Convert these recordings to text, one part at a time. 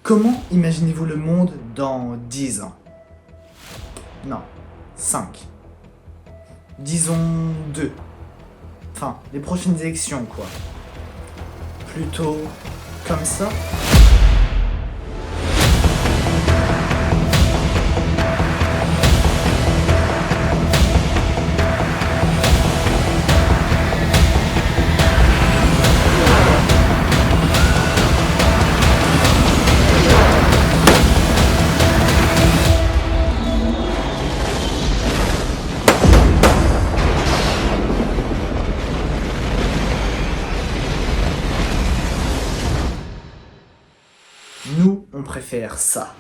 Comment imaginez-vous le monde dans 10 ans? Non, 5. Disons 2. Enfin, les prochaines élections, quoi. Plutôt comme ça? Nous, on préfère ça.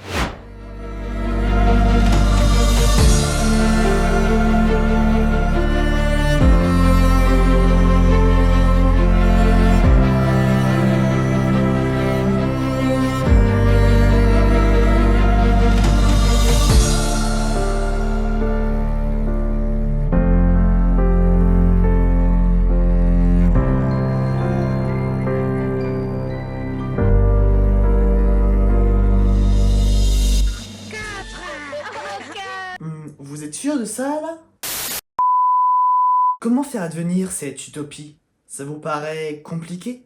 Vous êtes sûr de ça, là? Comment faire advenir cette utopie? Ça vous paraît compliqué?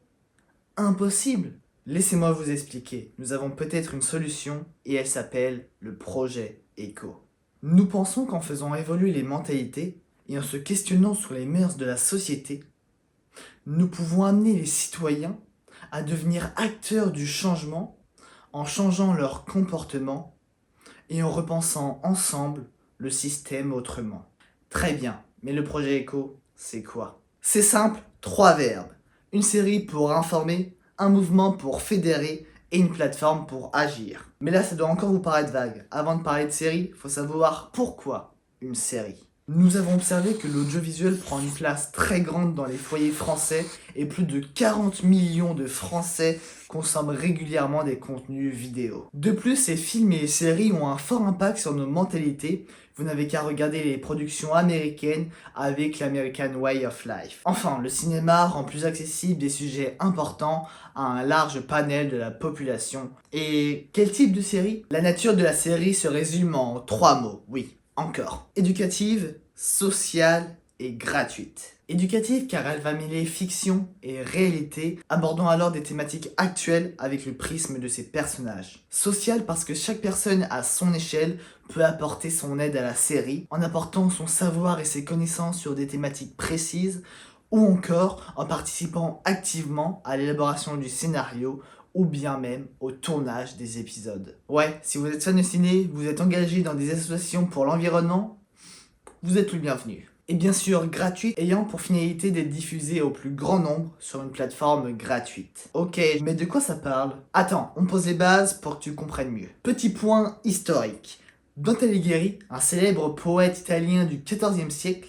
Impossible? Laissez-moi vous expliquer. Nous avons peut-être une solution et elle s'appelle le projet Echo. Nous pensons qu'en faisant évoluer les mentalités et en se questionnant sur les mœurs de la société, nous pouvons amener les citoyens à devenir acteurs du changement en changeant leur comportement et en repensant ensemble le système autrement. Très bien, mais le projet Echo, c'est quoi? C'est simple, 3 verbes. Une série pour informer, un mouvement pour fédérer et une plateforme pour agir. Mais là, ça doit encore vous paraître vague. Avant de parler de série, il faut savoir pourquoi une série. Nous avons observé que l'audiovisuel prend une place très grande dans les foyers français et plus de 40 millions de Français consomment régulièrement des contenus vidéo. De plus, ces films et les séries ont un fort impact sur nos mentalités. Vous n'avez qu'à regarder les productions américaines avec l'American Way of Life. Enfin, le cinéma rend plus accessible des sujets importants à un large panel de la population. Et quel type de série? La nature de la série se résume en 3 mots, oui. Encore. Éducative, sociale et gratuite. Éducative car elle va mêler fiction et réalité, abordant alors des thématiques actuelles avec le prisme de ses personnages. Sociale parce que chaque personne à son échelle peut apporter son aide à la série, en apportant son savoir et ses connaissances sur des thématiques précises, ou encore en participant activement à l'élaboration du scénario ou bien même au tournage des épisodes. Ouais, si vous êtes fan de ciné, vous êtes engagé dans des associations pour l'environnement, vous êtes le bienvenu. Et bien sûr gratuite, ayant pour finalité d'être diffusée au plus grand nombre sur une plateforme gratuite. Ok, mais de quoi ça parle? Attends, on pose les bases pour que tu comprennes mieux. Petit point historique. Dante Alighieri, un célèbre poète italien du XIVe siècle,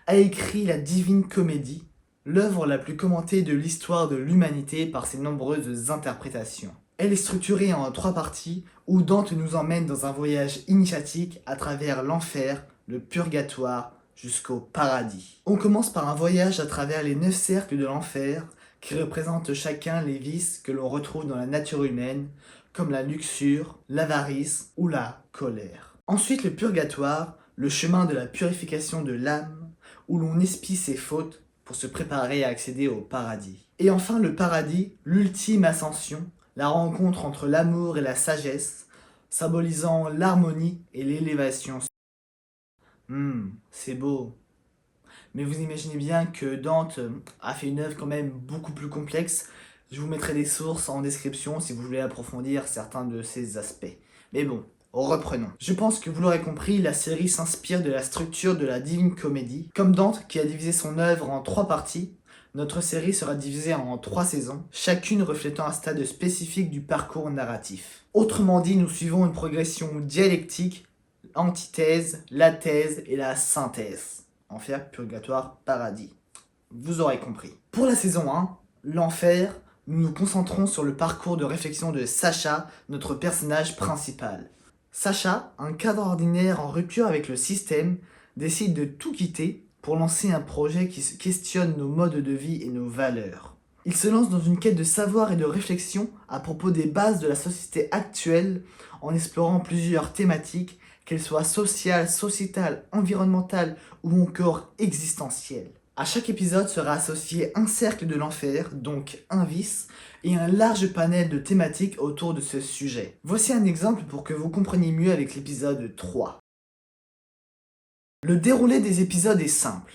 a écrit la Divine Comédie, l'œuvre la plus commentée de l'histoire de l'humanité par ses nombreuses interprétations. Elle est structurée en 3 parties où Dante nous emmène dans un voyage initiatique à travers l'enfer, le purgatoire, jusqu'au paradis. On commence par un voyage à travers les 9 cercles de l'enfer qui représentent chacun les vices que l'on retrouve dans la nature humaine, comme la luxure, l'avarice ou la colère. Ensuite le purgatoire, le chemin de la purification de l'âme, où l'on expie ses fautes pour se préparer à accéder au paradis. Et enfin le paradis, l'ultime ascension, la rencontre entre l'amour et la sagesse, symbolisant l'harmonie et l'élévation. C'est beau. Mais vous imaginez bien que Dante a fait une œuvre quand même beaucoup plus complexe. Je vous mettrai des sources en description si vous voulez approfondir certains de ces aspects. Mais bon, reprenons. Je pense que vous l'aurez compris, la série s'inspire de la structure de la Divine Comédie. Comme Dante, qui a divisé son œuvre en 3 parties, notre série sera divisée en 3 saisons, chacune reflétant un stade spécifique du parcours narratif. Autrement dit, nous suivons une progression dialectique, antithèse, la thèse et la synthèse. Enfer, purgatoire, paradis. Vous aurez compris. Pour la saison 1, l'enfer, nous nous concentrons sur le parcours de réflexion de Sacha, notre personnage principal. Sacha, un cadre ordinaire en rupture avec le système, décide de tout quitter pour lancer un projet qui se questionne nos modes de vie et nos valeurs. Il se lance dans une quête de savoir et de réflexion à propos des bases de la société actuelle en explorant plusieurs thématiques, qu'elles soient sociales, sociétales, environnementales ou encore existentielles. À chaque épisode sera associé un cercle de l'enfer, donc un vice, et un large panel de thématiques autour de ce sujet. Voici un exemple pour que vous compreniez mieux avec l'épisode 3. Le déroulé des épisodes est simple.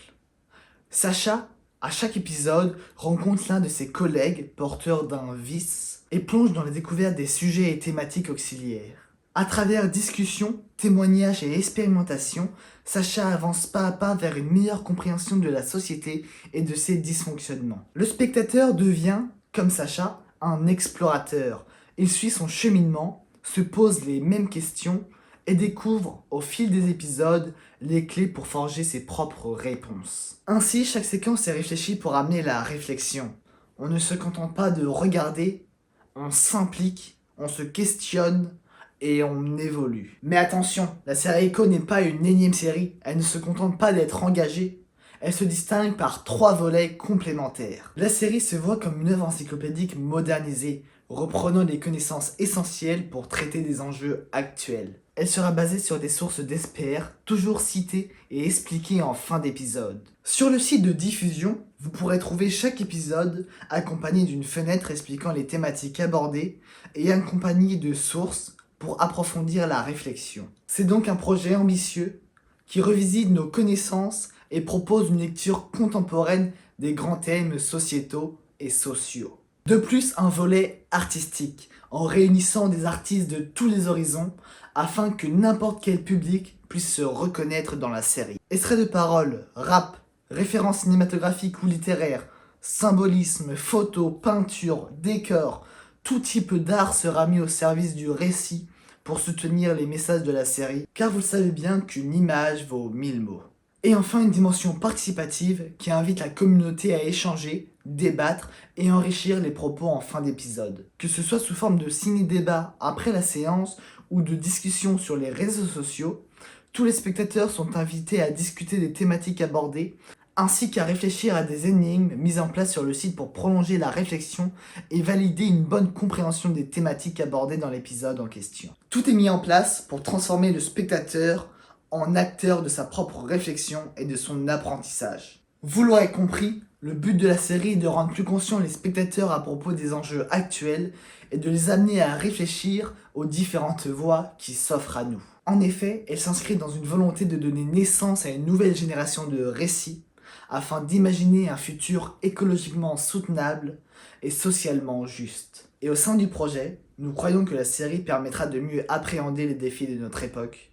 Sacha, à chaque épisode, rencontre l'un de ses collègues porteurs d'un vice et plonge dans la découverte des sujets et thématiques auxiliaires. À travers discussions, témoignages et expérimentations, Sacha avance pas à pas vers une meilleure compréhension de la société et de ses dysfonctionnements. Le spectateur devient, comme Sacha, un explorateur. Il suit son cheminement, se pose les mêmes questions et découvre, au fil des épisodes, les clés pour forger ses propres réponses. Ainsi, chaque séquence est réfléchie pour amener la réflexion. On ne se contente pas de regarder, on s'implique, on se questionne et on évolue. Mais attention, la série Echo n'est pas une énième série, elle ne se contente pas d'être engagée, elle se distingue par 3 volets complémentaires. La série se voit comme une œuvre encyclopédique modernisée, reprenant les connaissances essentielles pour traiter des enjeux actuels. Elle sera basée sur des sources d'experts, toujours citées et expliquées en fin d'épisode. Sur le site de diffusion, vous pourrez trouver chaque épisode accompagné d'une fenêtre expliquant les thématiques abordées et accompagné de sources pour approfondir la réflexion. C'est donc un projet ambitieux qui revisite nos connaissances et propose une lecture contemporaine des grands thèmes sociétaux et sociaux. De plus, un volet artistique, en réunissant des artistes de tous les horizons afin que n'importe quel public puisse se reconnaître dans la série. Extraits de paroles, rap, références cinématographiques ou littéraires, symbolisme, photos, peinture, décors, tout type d'art sera mis au service du récit pour soutenir les messages de la série, car vous savez bien qu'une image vaut 1000 mots. Et enfin, une dimension participative qui invite la communauté à échanger, débattre et enrichir les propos en fin d'épisode. Que ce soit sous forme de ciné-débat après la séance ou de discussion sur les réseaux sociaux, tous les spectateurs sont invités à discuter des thématiques abordées, ainsi qu'à réfléchir à des énigmes mises en place sur le site pour prolonger la réflexion et valider une bonne compréhension des thématiques abordées dans l'épisode en question. Tout est mis en place pour transformer le spectateur en acteur de sa propre réflexion et de son apprentissage. Vous l'aurez compris, le but de la série est de rendre plus conscients les spectateurs à propos des enjeux actuels et de les amener à réfléchir aux différentes voies qui s'offrent à nous. En effet, elle s'inscrit dans une volonté de donner naissance à une nouvelle génération de récits afin d'imaginer un futur écologiquement soutenable et socialement juste. Et au sein du projet, nous croyons que la série permettra de mieux appréhender les défis de notre époque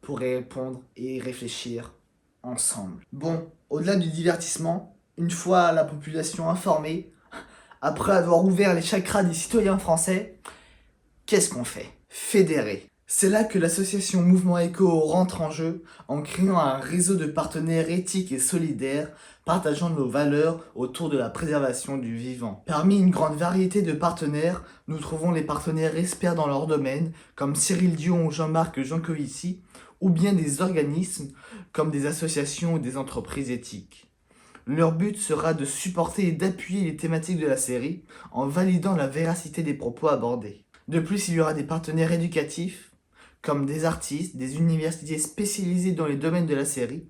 pour y répondre et y réfléchir ensemble. Bon, au-delà du divertissement, une fois la population informée, après avoir ouvert les chakras des citoyens français, qu'est-ce qu'on fait? Fédérer. C'est là que l'association Mouvement Éco rentre en jeu en créant un réseau de partenaires éthiques et solidaires partageant nos valeurs autour de la préservation du vivant. Parmi une grande variété de partenaires, nous trouvons les partenaires experts dans leur domaine comme Cyril Dion ou Jean-Marc Jancovici, ou bien des organismes comme des associations ou des entreprises éthiques. Leur but sera de supporter et d'appuyer les thématiques de la série en validant la véracité des propos abordés. De plus, il y aura des partenaires éducatifs, comme des artistes, des universités spécialisées dans les domaines de la série,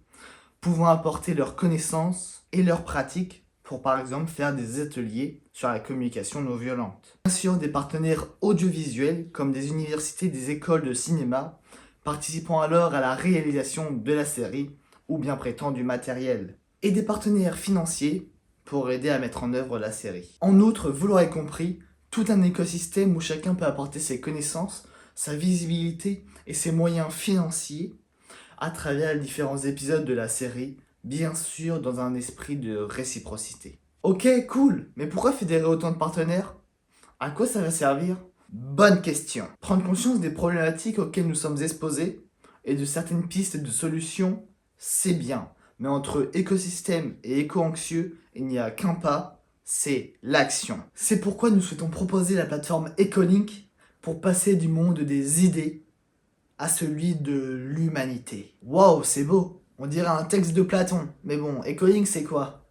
pouvant apporter leurs connaissances et leurs pratiques pour par exemple faire des ateliers sur la communication non violente. Bien sûr, des partenaires audiovisuels comme des universités, des écoles de cinéma, participant alors à la réalisation de la série ou bien prêtant du matériel. Et des partenaires financiers pour aider à mettre en œuvre la série. En outre, vous l'aurez compris, tout un écosystème où chacun peut apporter ses connaissances, sa visibilité et ses moyens financiers à travers les différents épisodes de la série, bien sûr dans un esprit de réciprocité. Ok, cool, mais pourquoi fédérer autant de partenaires? À quoi ça va servir? Bonne question. Prendre conscience des problématiques auxquelles nous sommes exposés et de certaines pistes de solutions, c'est bien. Mais entre écosystème et éco-anxieux, il n'y a qu'un pas, c'est l'action. C'est pourquoi nous souhaitons proposer la plateforme Ecolink pour passer du monde des idées à celui de l'humanité. Waouh, c'est beau. On dirait un texte de Platon. Mais bon, Ecolink c'est quoi?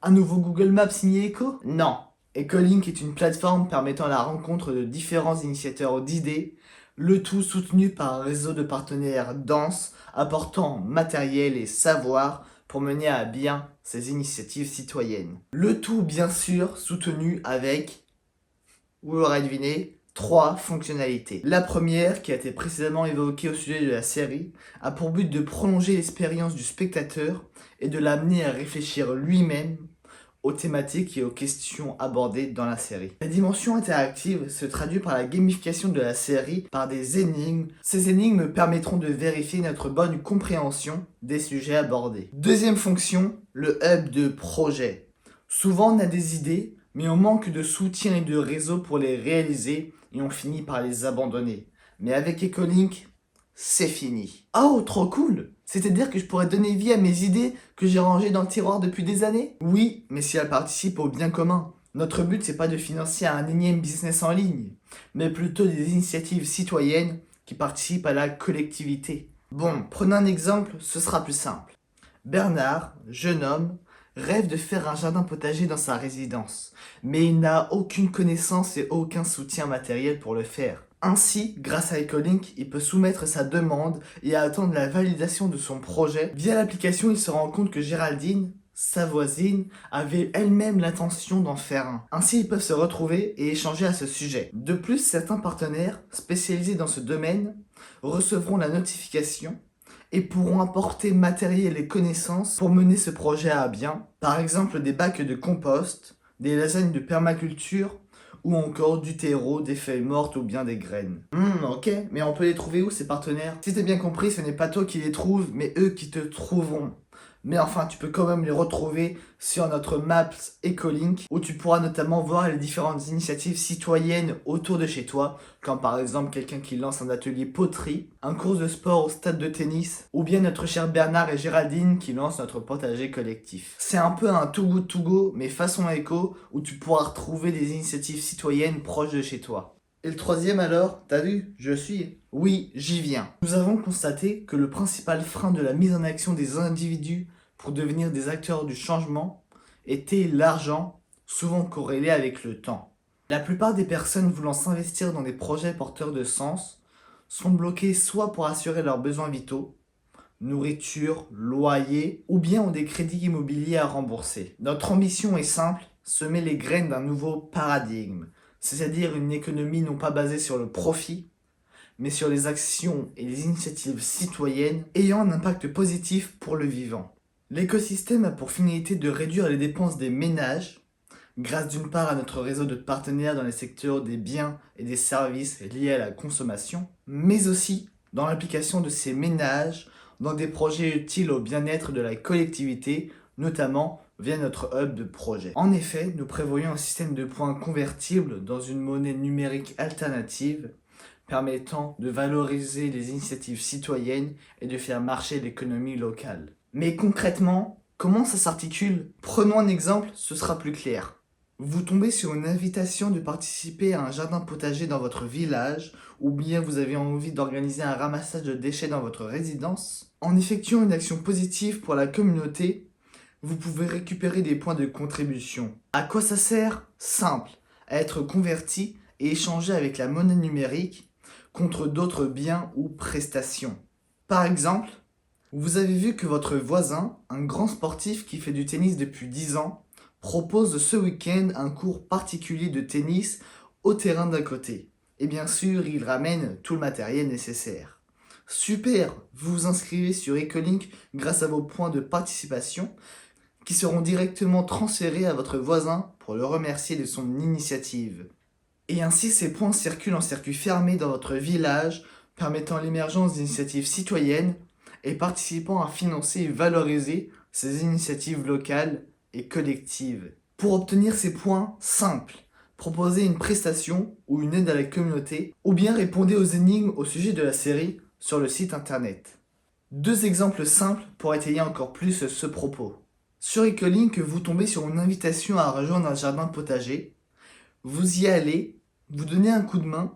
Un nouveau Google Maps signé Eco? Non. Ecolink est une plateforme permettant la rencontre de différents initiateurs d'idées, le tout soutenu par un réseau de partenaires dense, apportant matériel et savoir pour mener à bien ces initiatives citoyennes. Le tout, bien sûr, soutenu avec, vous l'aurez deviné, 3 fonctionnalités. La première, qui a été précédemment évoquée au sujet de la série, a pour but de prolonger l'expérience du spectateur et de l'amener à réfléchir lui-même aux thématiques et aux questions abordées dans la série. La dimension interactive se traduit par la gamification de la série par des énigmes. Ces énigmes permettront de vérifier notre bonne compréhension des sujets abordés. Deuxième fonction, le hub de projet. Souvent on a des idées, mais on manque de soutien et de réseau pour les réaliser et on finit par les abandonner. Mais avec Ecolink, c'est fini. Oh, trop cool! C'est-à-dire que je pourrais donner vie à mes idées que j'ai rangées dans le tiroir depuis des années? Oui, mais si elles participent au bien commun. Notre but, c'est pas de financer un énième business en ligne, mais plutôt des initiatives citoyennes qui participent à la collectivité. Bon, prenons un exemple, ce sera plus simple. Bernard, jeune homme, rêve de faire un jardin potager dans sa résidence, mais il n'a aucune connaissance et aucun soutien matériel pour le faire. Ainsi, grâce à Ecolink, il peut soumettre sa demande et attendre la validation de son projet. Via l'application, il se rend compte que Géraldine, sa voisine, avait elle-même l'intention d'en faire un. Ainsi, ils peuvent se retrouver et échanger à ce sujet. De plus, certains partenaires spécialisés dans ce domaine recevront la notification et pourront apporter matériel et connaissances pour mener ce projet à bien. Par exemple, des bacs de compost, des lasagnes de permaculture, ou encore du terreau, des feuilles mortes ou bien des graines. Ok, mais on peut les trouver où ces partenaires? Si t'as bien compris, ce n'est pas toi qui les trouves, mais eux qui te trouveront. Mais enfin, tu peux quand même les retrouver sur notre Maps Ecolink, où tu pourras notamment voir les différentes initiatives citoyennes autour de chez toi, comme par exemple quelqu'un qui lance un atelier poterie, un cours de sport au stade de tennis, ou bien notre cher Bernard et Géraldine qui lancent notre potager collectif. C'est un peu un too good to go, mais façon éco, où tu pourras retrouver des initiatives citoyennes proches de chez toi. Et le troisième alors, t'as vu, je suis. Oui, j'y viens. Nous avons constaté que le principal frein de la mise en action des individus pour devenir des acteurs du changement était l'argent, souvent corrélé avec le temps. La plupart des personnes voulant s'investir dans des projets porteurs de sens sont bloquées soit pour assurer leurs besoins vitaux, nourriture, loyer, ou bien ont des crédits immobiliers à rembourser. Notre ambition est simple, semer les graines d'un nouveau paradigme, c'est-à-dire une économie non pas basée sur le profit, mais sur les actions et les initiatives citoyennes ayant un impact positif pour le vivant. L'écosystème a pour finalité de réduire les dépenses des ménages, grâce d'une part à notre réseau de partenaires dans les secteurs des biens et des services liés à la consommation, mais aussi dans l'implication de ces ménages dans des projets utiles au bien-être de la collectivité, notamment via notre hub de projet. En effet, nous prévoyons un système de points convertibles dans une monnaie numérique alternative permettant de valoriser les initiatives citoyennes et de faire marcher l'économie locale. Mais concrètement, comment ça s'articule? Prenons un exemple, ce sera plus clair. Vous tombez sur une invitation de participer à un jardin potager dans votre village, ou bien vous avez envie d'organiser un ramassage de déchets dans votre résidence. En effectuant une action positive pour la communauté, vous pouvez récupérer des points de contribution. À quoi ça sert? Simple, à être converti et échanger avec la monnaie numérique contre d'autres biens ou prestations. Par exemple, vous avez vu que votre voisin, un grand sportif qui fait du tennis depuis 10 ans, propose ce week-end un cours particulier de tennis au terrain d'à côté. Et bien sûr, il ramène tout le matériel nécessaire. Super, vous vous inscrivez sur Ecolink grâce à vos points de participation qui seront directement transférés à votre voisin pour le remercier de son initiative. Et ainsi, ces points circulent en circuit fermé dans votre village, permettant l'émergence d'initiatives citoyennes et participant à financer et valoriser ces initiatives locales et collectives. Pour obtenir ces points, simple, proposez une prestation ou une aide à la communauté, ou bien répondez aux énigmes au sujet de la série sur le site internet. 2 exemples simples pour étayer encore plus ce propos. Sur Ecolink, vous tombez sur une invitation à rejoindre un jardin potager. Vous y allez, vous donnez un coup de main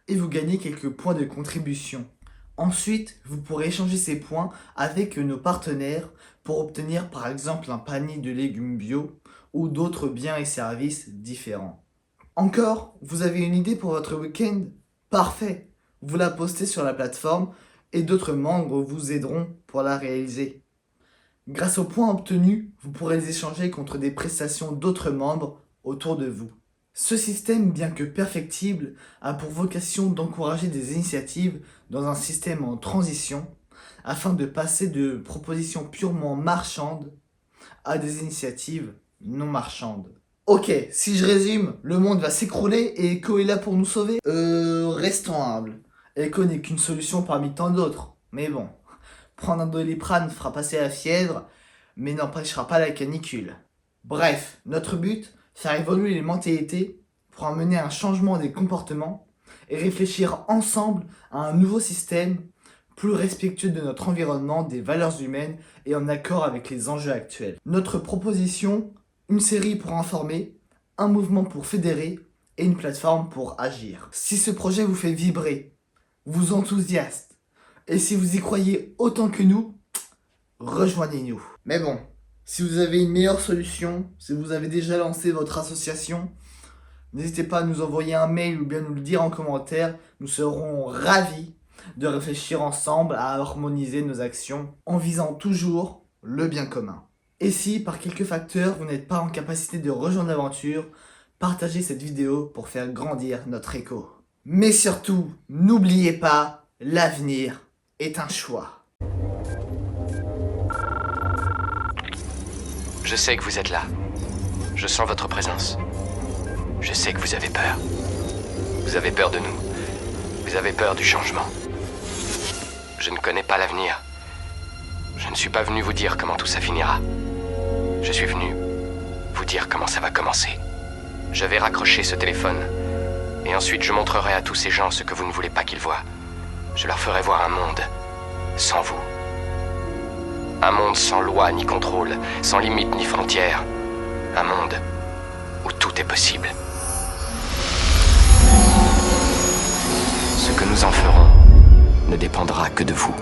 et vous gagnez quelques points de contribution. Ensuite, vous pourrez échanger ces points avec nos partenaires pour obtenir par exemple un panier de légumes bio ou d'autres biens et services différents. Encore, vous avez une idée pour votre week-end? Parfait! Vous la postez sur la plateforme et d'autres membres vous aideront pour la réaliser. Grâce aux points obtenus, vous pourrez les échanger contre des prestations d'autres membres autour de vous. Ce système, bien que perfectible, a pour vocation d'encourager des initiatives dans un système en transition afin de passer de propositions purement marchandes à des initiatives non marchandes. Ok, si je résume, le monde va s'écrouler et Echo est là pour nous sauver? Restons humbles. Echo n'est qu'une solution parmi tant d'autres. Mais bon, prendre un Doliprane fera passer la fièvre, mais n'empêchera pas la canicule. Bref, notre but, faire évoluer les mentalités pour amener un changement des comportements et réfléchir ensemble à un nouveau système plus respectueux de notre environnement, des valeurs humaines et en accord avec les enjeux actuels. Notre proposition, une série pour informer, un mouvement pour fédérer et une plateforme pour agir. Si ce projet vous fait vibrer, vous enthousiaste, et si vous y croyez autant que nous, rejoignez-nous. Mais bon, si vous avez une meilleure solution, si vous avez déjà lancé votre association, n'hésitez pas à nous envoyer un mail ou bien nous le dire en commentaire. Nous serons ravis de réfléchir ensemble à harmoniser nos actions en visant toujours le bien commun. Et si, par quelques facteurs, vous n'êtes pas en capacité de rejoindre l'aventure, partagez cette vidéo pour faire grandir notre écho. Mais surtout, n'oubliez pas, l'avenir est un choix. Je sais que vous êtes là. Je sens votre présence. Je sais que vous avez peur. Vous avez peur de nous. Vous avez peur du changement. Je ne connais pas l'avenir. Je ne suis pas venu vous dire comment tout ça finira. Je suis venu vous dire comment ça va commencer. Je vais raccrocher ce téléphone. Et ensuite je montrerai à tous ces gens ce que vous ne voulez pas qu'ils voient. Je leur ferai voir un monde sans vous. Un monde sans loi ni contrôle, sans limite ni frontières. Un monde où tout est possible. Ce que nous en ferons ne dépendra que de vous.